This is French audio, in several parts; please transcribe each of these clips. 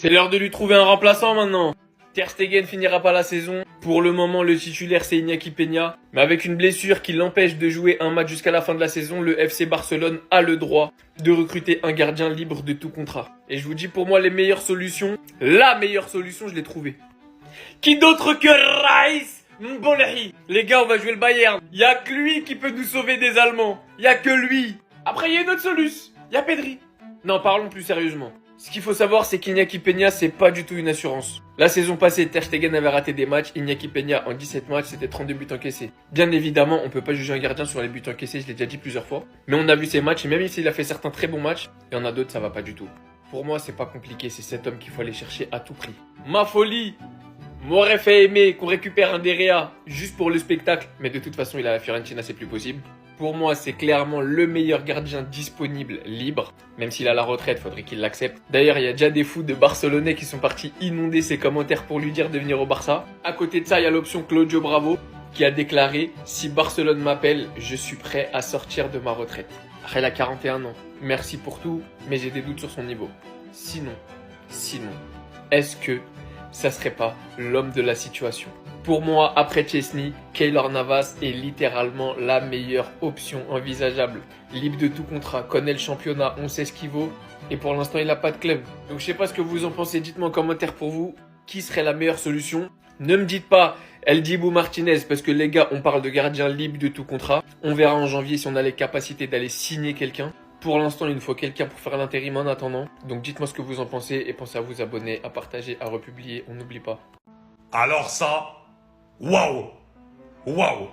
C'est l'heure de lui trouver un remplaçant maintenant. Ter Stegen finira pas la saison. Pour le moment, le titulaire c'est Iñaki Peña. Mais avec une blessure qui l'empêche de jouer un match jusqu'à la fin de la saison, le FC Barcelone a le droit de recruter un gardien libre de tout contrat. Et je vous dis pour moi les meilleures solutions, la meilleure solution je l'ai trouvée. Qui d'autre que Raïs Mbolhi. Les gars, on va jouer le Bayern. Y a que lui qui peut nous sauver des Allemands. Y a que lui. Après, y a une autre solution. Y a Pedri. Non, parlons plus sérieusement. Ce qu'il faut savoir, c'est qu'Iñaki Peña, c'est pas du tout une assurance. La saison passée, Ter Stegen avait raté des matchs. Iñaki Peña, en 17 matchs, c'était 32 buts encaissés. Bien évidemment, on peut pas juger un gardien sur les buts encaissés, je l'ai déjà dit plusieurs fois. Mais on a vu ses matchs, et même s'il a fait certains très bons matchs, il y en a d'autres, ça va pas du tout. Pour moi, c'est pas compliqué, c'est cet homme qu'il faut aller chercher à tout prix. Ma folie m'aurait fait aimer qu'on récupère un Derrea juste pour le spectacle, mais de toute façon, il a la Fiorentina, c'est plus possible. Pour moi, c'est clairement le meilleur gardien disponible, libre. Même s'il a la retraite, faudrait qu'il l'accepte. D'ailleurs, il y a déjà des fous de Barcelonais qui sont partis inonder ses commentaires pour lui dire de venir au Barça. À côté de ça, il y a l'option Claudio Bravo qui a déclaré « Si Barcelone m'appelle, je suis prêt à sortir de ma retraite ». Après, il a 41 ans. Merci pour tout, mais j'ai des doutes sur son niveau. Sinon, est-ce que ça serait pas l'homme de la situation? Pour moi, après Chesney, Keylor Navas est littéralement la meilleure option envisageable. Libre de tout contrat, connaît le championnat, on sait ce qu'il vaut. Et pour l'instant, il n'a pas de club. Donc je sais pas ce que vous en pensez, dites-moi en commentaire pour vous. Qui serait la meilleure solution? Ne me dites pas El Dibu Martinez, parce que les gars, on parle de gardien libre de tout contrat. On verra en janvier si on a les capacités d'aller signer quelqu'un. Pour l'instant, il nous faut quelqu'un pour faire l'intérim en attendant. Donc dites-moi ce que vous en pensez et pensez à vous abonner, à partager, à republier. On n'oublie pas. Alors ça, waouh! Waouh!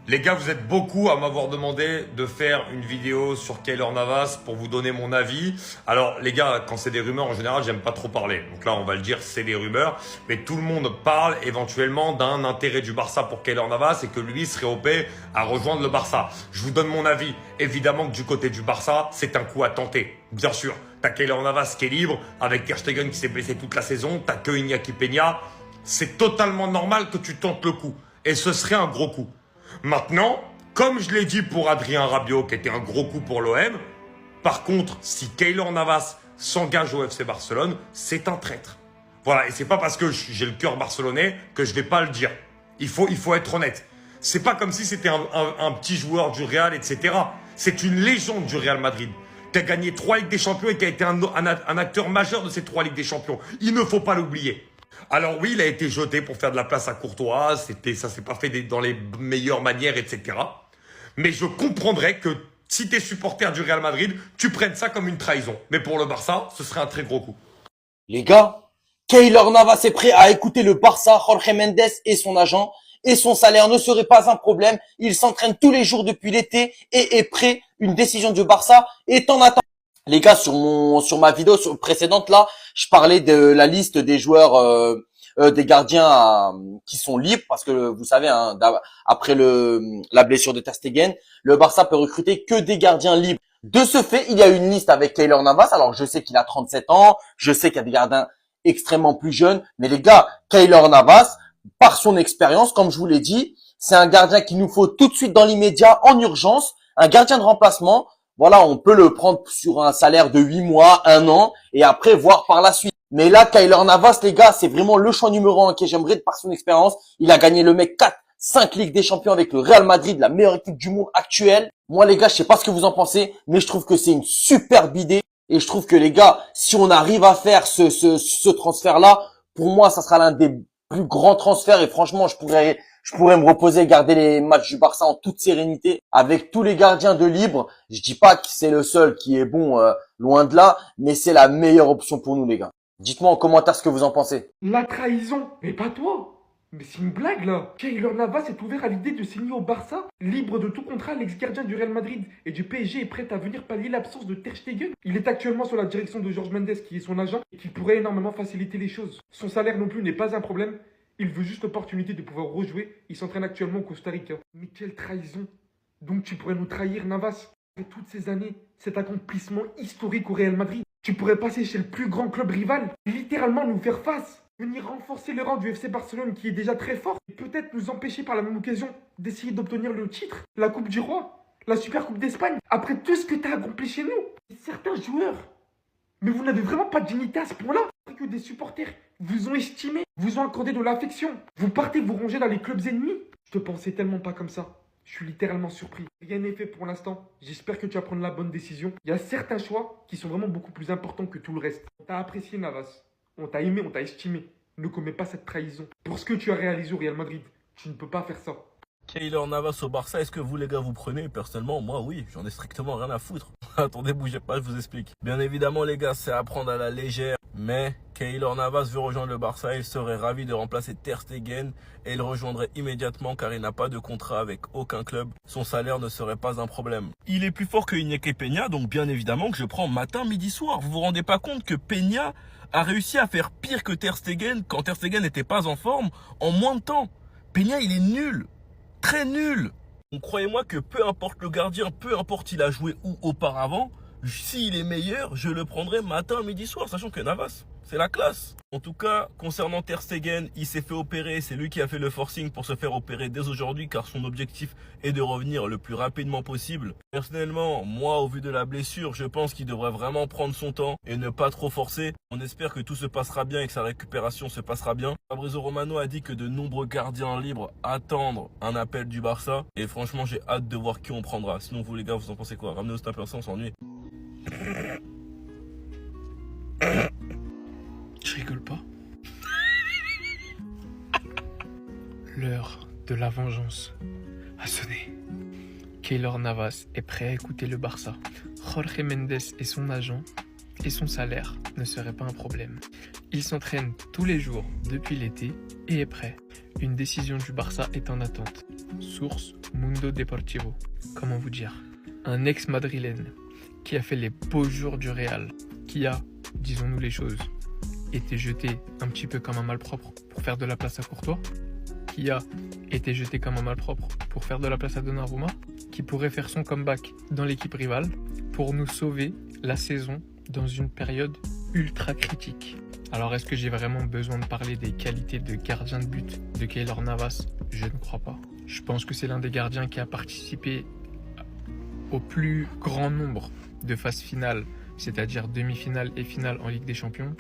Les gars, vous êtes beaucoup à m'avoir demandé de faire une vidéo sur Keylor Navas pour vous donner mon avis. Alors les gars, quand c'est des rumeurs, en général, j'aime pas trop parler. Donc là, on va le dire, c'est des rumeurs. Mais tout le monde parle éventuellement d'un intérêt du Barça pour Keylor Navas et que lui serait OP à rejoindre le Barça. Je vous donne mon avis. Évidemment que du côté du Barça, c'est un coup à tenter. Bien sûr, t'as Keylor Navas qui est libre, avec Ter Stegen qui s'est blessé toute la saison, t'as que Iñaki Peña. C'est totalement normal que tu tentes le coup. Et ce serait un gros coup. Maintenant, comme je l'ai dit pour Adrien Rabiot, qui était un gros coup pour l'OM, par contre, si Keylor Navas s'engage au FC Barcelone, c'est un traître. Voilà, et c'est pas parce que j'ai le cœur barcelonais que je vais pas le dire. Il faut être honnête. C'est pas comme si c'était un petit joueur du Real, etc. C'est une légende du Real Madrid. Qui a gagné 3 Ligues des Champions et qui a été un acteur majeur de ces 3 Ligues des Champions. Il ne faut pas l'oublier. Alors oui, il a été jeté pour faire de la place à Courtois, ça s'est pas fait dans les meilleures manières, etc. Mais je comprendrais que si tu es supporter du Real Madrid, tu prennes ça comme une trahison. Mais pour le Barça, ce serait un très gros coup. Les gars, Keylor Navas est prêt à écouter le Barça, Jorge Mendes et son agent. Et son salaire ne serait pas un problème. Il s'entraîne tous les jours depuis l'été et est prêt. Une décision du Barça est en attente. Les gars, sur ma vidéo précédente là, je parlais de la liste des joueurs, des gardiens qui sont libres parce que vous savez, hein, après la blessure de Ter Stegen, le Barça peut recruter que des gardiens libres. De ce fait, il y a une liste avec Keylor Navas. Alors je sais qu'il a 37 ans, je sais qu'il y a des gardiens extrêmement plus jeunes, mais les gars, Keylor Navas, par son expérience, comme je vous l'ai dit, c'est un gardien qu'il nous faut tout de suite dans l'immédiat, en urgence, un gardien de remplacement. Voilà, on peut le prendre sur un salaire de 8 mois, 1 an, et après voir par la suite. Mais là, Keylor Navas, les gars, c'est vraiment le choix numéro 1 que j'aimerais par son expérience. Il a gagné le mec 4, 5 Ligues des Champions avec le Real Madrid, la meilleure équipe du monde actuelle. Moi, les gars, je sais pas ce que vous en pensez, mais je trouve que c'est une superbe idée. Et je trouve que les gars, si on arrive à faire ce transfert-là, pour moi, ça sera l'un des plus grands transferts. Et franchement, je pourrais me reposer et garder les matchs du Barça en toute sérénité avec tous les gardiens de libre. Je dis pas que c'est le seul qui est bon, loin de là, mais c'est la meilleure option pour nous, les gars. Dites-moi en commentaire ce que vous en pensez. La trahison, mais pas toi. Mais c'est une blague là. Keylor Navas est ouvert à l'idée de signer au Barça. Libre de tout contrat, l'ex-gardien du Real Madrid et du PSG est prêt à venir pallier l'absence de Ter Stegen. Il est actuellement sous la direction de Jorge Mendes qui est son agent et qui pourrait énormément faciliter les choses. Son salaire non plus n'est pas un problème. Il veut juste l'opportunité de pouvoir rejouer. Il s'entraîne actuellement au Costa Rica. Mais quelle trahison. Donc tu pourrais nous trahir, Navas. Après toutes ces années, cet accomplissement historique au Real Madrid, tu pourrais passer chez le plus grand club rival, littéralement nous faire face. Venir renforcer le rang du FC Barcelone qui est déjà très fort et peut-être nous empêcher par la même occasion d'essayer d'obtenir le titre, la Coupe du Roi, la Super Coupe d'Espagne, après tout ce que tu as accompli chez nous. Et certains joueurs, mais vous n'avez vraiment pas de dignité à ce point-là. Que des supporters vous ont estimé, vous ont accordé de l'affection. Vous partez vous ranger dans les clubs ennemis. Je te pensais tellement pas comme ça. Je suis littéralement surpris. Rien n'est fait pour l'instant. J'espère que tu vas prendre la bonne décision. Il y a certains choix qui sont vraiment beaucoup plus importants que tout le reste. On t'a apprécié, Navas. On t'a aimé, on t'a estimé. Ne commets pas cette trahison. Pour ce que tu as réalisé au Real Madrid, tu ne peux pas faire ça. Keylor Navas au Barça, est-ce que vous les gars vous prenez? Personnellement, moi oui, j'en ai strictement rien à foutre. Attendez, bougez pas, je vous explique. Bien évidemment les gars, c'est à prendre à la légère, mais Keylor Navas veut rejoindre le Barça, il serait ravi de remplacer Ter Stegen et il rejoindrait immédiatement car il n'a pas de contrat avec aucun club. Son salaire ne serait pas un problème. Il est plus fort que Iñaki Peña, donc bien évidemment que je prends matin, midi, soir. Vous vous rendez pas compte que Peña a réussi à faire pire que Ter Stegen quand Ter Stegen n'était pas en forme en moins de temps. Peña, il est nul. Très nul. Donc croyez-moi que peu importe le gardien, peu importe il a joué où auparavant, s'il est meilleur, je le prendrai matin, midi, soir, sachant que Navas, c'est la classe. En tout cas, concernant Ter Stegen, il s'est fait opérer, c'est lui qui a fait le forcing pour se faire opérer dès aujourd'hui car son objectif est de revenir le plus rapidement possible. Personnellement, moi au vu de la blessure, je pense qu'il devrait vraiment prendre son temps et ne pas trop forcer. On espère que tout se passera bien et que sa récupération se passera bien. Fabrizio Romano a dit que de nombreux gardiens libres attendent un appel du Barça et franchement j'ai hâte de voir qui on prendra. Sinon vous les gars, vous en pensez quoi? Ramenez au snapper, on s'ennuie. Je rigole pas. L'heure de la vengeance a sonné. Keylor Navas est prêt à écouter le Barça. Jorge Mendes et son agent et son salaire ne seraient pas un problème. Il s'entraîne tous les jours depuis l'été et est prêt. Une décision du Barça est en attente. Source Mundo Deportivo. Comment vous dire? Un ex-madrilène qui a fait les beaux jours du Real, qui a, disons-nous les choses, été jeté un petit peu comme un malpropre pour faire de la place à Courtois, qui a été jeté comme un malpropre pour faire de la place à Donnarumma, qui pourrait faire son comeback dans l'équipe rivale pour nous sauver la saison dans une période ultra critique. Alors est-ce que j'ai vraiment besoin de parler des qualités de gardien de but de Keylor Navas? Je ne crois pas. Je pense que c'est l'un des gardiens qui a participé au plus grand nombre de phases finales, c'est-à-dire demi-finale et finale en Ligue des Champions.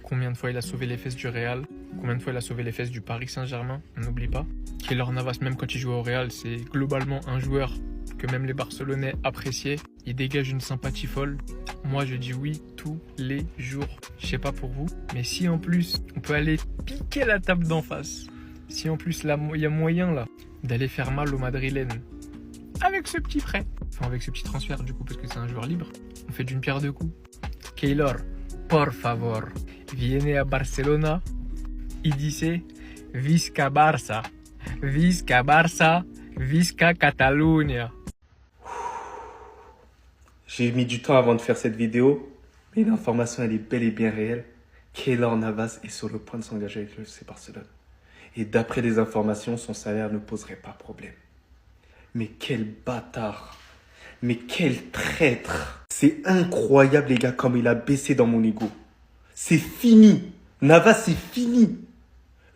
Combien de fois il a sauvé les fesses du Real? Combien de fois il a sauvé les fesses du Paris Saint-Germain? On n'oublie pas. Keylor Navas, même quand il joue au Real, c'est globalement un joueur que même les Barcelonais appréciaient. Il dégage une sympathie folle. Moi, je dis oui tous les jours. Je sais pas pour vous, mais si en plus on peut aller piquer la table d'en face, si en plus là, il y a moyen là d'aller faire mal aux Madrilènes avec ce petit prêt, enfin avec ce petit transfert du coup parce que c'est un joueur libre, on fait d'une pierre deux coups. Keylor, por favor, viene a Barcelona y dice Visca Barça, Visca Barça, Visca Catalunya. J'ai mis du temps avant de faire cette vidéo, mais l'information elle est bel et bien réelle. Keylor Navas est sur le point de s'engager avec le FC Barcelone. Et d'après les informations, son salaire ne poserait pas problème. Mais quel bâtard! Mais quel traître! C'est incroyable les gars comme il a baissé dans mon ego. C'est fini! Navas c'est fini!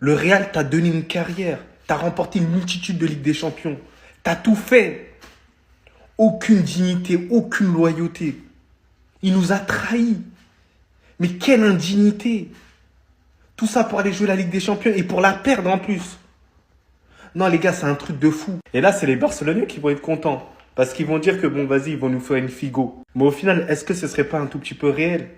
Le Real t'a donné une carrière. T'as remporté une multitude de Ligue des Champions. T'as tout fait. Aucune dignité, aucune loyauté. Il nous a trahis. Mais quelle indignité! Tout ça pour aller jouer la Ligue des Champions et pour la perdre en plus. Non les gars, c'est un truc de fou. Et là, c'est les Barcelonais qui vont être contents. Parce qu'ils vont dire que bon, vas-y, ils vont nous faire une figo. Mais au final, est-ce que ce serait pas un tout petit peu réel?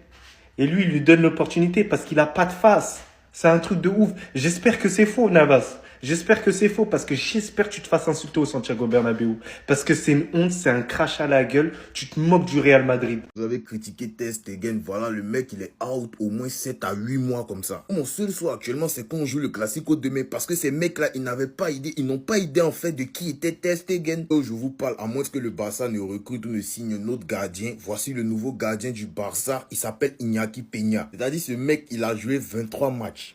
Et lui, il lui donne l'opportunité parce qu'il a pas de face. C'est un truc de ouf. J'espère que c'est faux, Navas. J'espère que c'est faux parce que j'espère que tu te fasses insulter au Santiago Bernabéu. Parce que c'est une honte, c'est un crash à la gueule. Tu te moques du Real Madrid. Vous avez critiqué Ter Stegen, voilà, le mec il est out au moins 7 à 8 mois comme ça. Mon seul souhait actuellement c'est qu'on joue le Classico demain parce que ces mecs là ils n'avaient pas idée, ils n'ont pas idée en fait de qui était Ter Stegen. Je vous parle, à moins que le Barça ne recrute ou ne signe un autre gardien, voici le nouveau gardien du Barça, il s'appelle Iñaki Peña. C'est-à-dire ce mec il a joué 23 matchs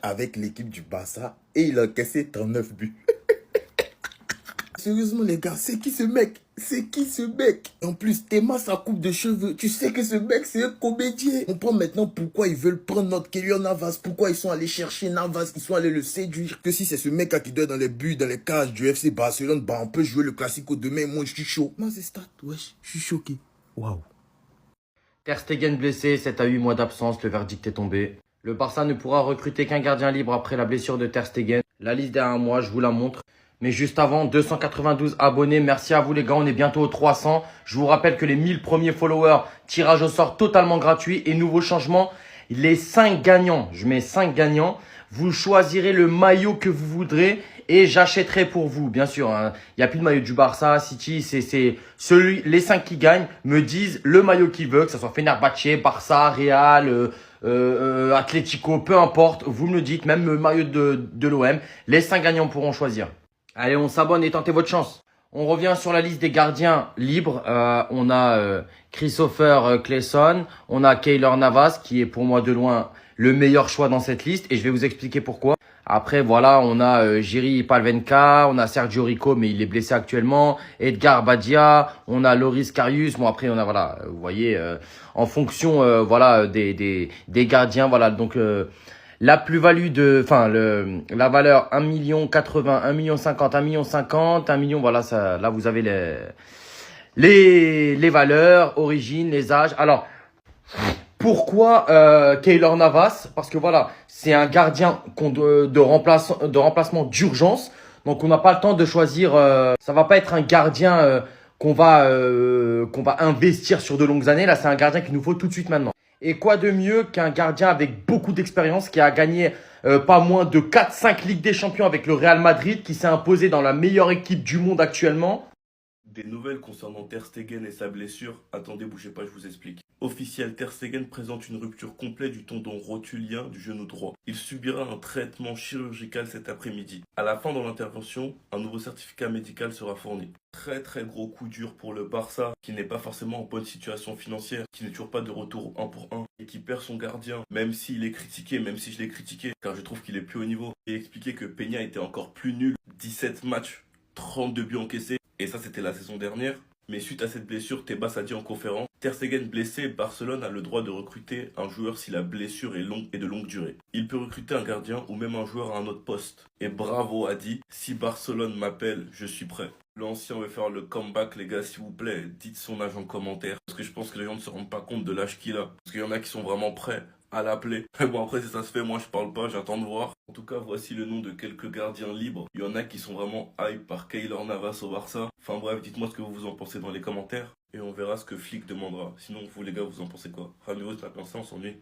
avec l'équipe du Barça et il a encaissé 39 buts. Sérieusement les gars, c'est qui ce mec? C'est qui ce mec? En plus, Théma sa coupe de cheveux. Tu sais que ce mec, c'est un comédien. On comprend maintenant pourquoi ils veulent prendre notre Keylor Navas. Pourquoi ils sont allés chercher Navas. Ils sont allés le séduire. Que si c'est ce mec qui doit dans les buts, dans les cages du FC Barcelone, bah on peut jouer le Classico demain. Moi, je suis chaud. Moi, c'est start. Wesh, je suis choqué. Waouh. Ter Stegen blessé, 7 à 8 mois d'absence, le verdict est tombé. Le Barça ne pourra recruter qu'un gardien libre après la blessure de Ter Stegen. La liste derrière moi, je vous la montre. Mais juste avant, 292 abonnés. Merci à vous les gars, on est bientôt aux 300. Je vous rappelle que les 1000 premiers followers, tirage au sort totalement gratuit. Et nouveau changement, les 5 gagnants, je mets 5 gagnants. Vous choisirez le maillot que vous voudrez et j'achèterai pour vous. Bien sûr, hein. Il n'y a plus de maillot du Barça, City, c'est les 5 qui gagnent me disent le maillot qu'ils veulent, que ce soit Fenerbahçe, Barça, Real, Atlético, peu importe. Vous me le dites, même le maillot de l'OM. Les 5 gagnants pourront choisir. Allez, on s'abonne et tentez votre chance. On revient sur la liste des gardiens libres. On a Christopher Clayson, on a Keylor Navas qui est pour moi de loin le meilleur choix dans cette liste et je vais vous expliquer pourquoi. Après voilà, on a Jiri Palvenka, on a Sergio Rico mais il est blessé actuellement, Edgar Badia, on a Loris Karius. Bon après on a voilà, vous voyez en fonction voilà des gardiens voilà donc la plus-value la valeur 1,80 million, 1,50 million, voilà, ça, là, vous avez les valeurs, origines, les âges. Alors, pourquoi, Keylor Navas? Parce que voilà, c'est un gardien de remplacement d'urgence. Donc, on n'a pas le temps de choisir, ça va pas être un gardien, qu'on va investir sur de longues années. Là, c'est un gardien qu'il nous faut tout de suite maintenant. Et quoi de mieux qu'un gardien avec beaucoup d'expérience qui a gagné pas moins de 4-5 Ligues des Champions avec le Real Madrid, qui s'est imposé dans la meilleure équipe du monde actuellement. Des nouvelles concernant Ter Stegen et sa blessure. Attendez, bougez pas, je vous explique. Officiel, Ter Stegen présente une rupture complète du tendon rotulien du genou droit. Il subira un traitement chirurgical cet après-midi. À la fin de l'intervention, un nouveau certificat médical sera fourni. Très gros coup dur pour le Barça, qui n'est pas forcément en bonne situation financière, qui n'est toujours pas de retour 1 pour 1, et qui perd son gardien, même s'il est critiqué, même si je l'ai critiqué, car je trouve qu'il est plus haut niveau. Et expliqué que Peña était encore plus nul, 17 matchs, 32 buts encaissés. Et ça, c'était la saison dernière. Mais suite à cette blessure, Tebas a dit en conférence, Ter Stegen blessé, Barcelone a le droit de recruter un joueur si la blessure est longue et de longue durée. Il peut recruter un gardien ou même un joueur à un autre poste. Et Bravo a dit, si Barcelone m'appelle, je suis prêt. L'ancien veut faire le comeback, les gars, s'il vous plaît, dites son âge en commentaire. Parce que je pense que les gens ne se rendent pas compte de l'âge qu'il a. Parce qu'il y en a qui sont vraiment prêts à l'appeler. Bon après si ça se fait, moi je parle pas, j'attends de voir. En tout cas, voici le nom de quelques gardiens libres. Il y en a qui sont vraiment hype par Keylor Navas au Barça. Enfin bref, dites-moi ce que vous en pensez dans les commentaires. Et on verra ce que Flick demandera. Sinon vous les gars, vous en pensez quoi? Enfin, nous, c'est la on s'ennuie.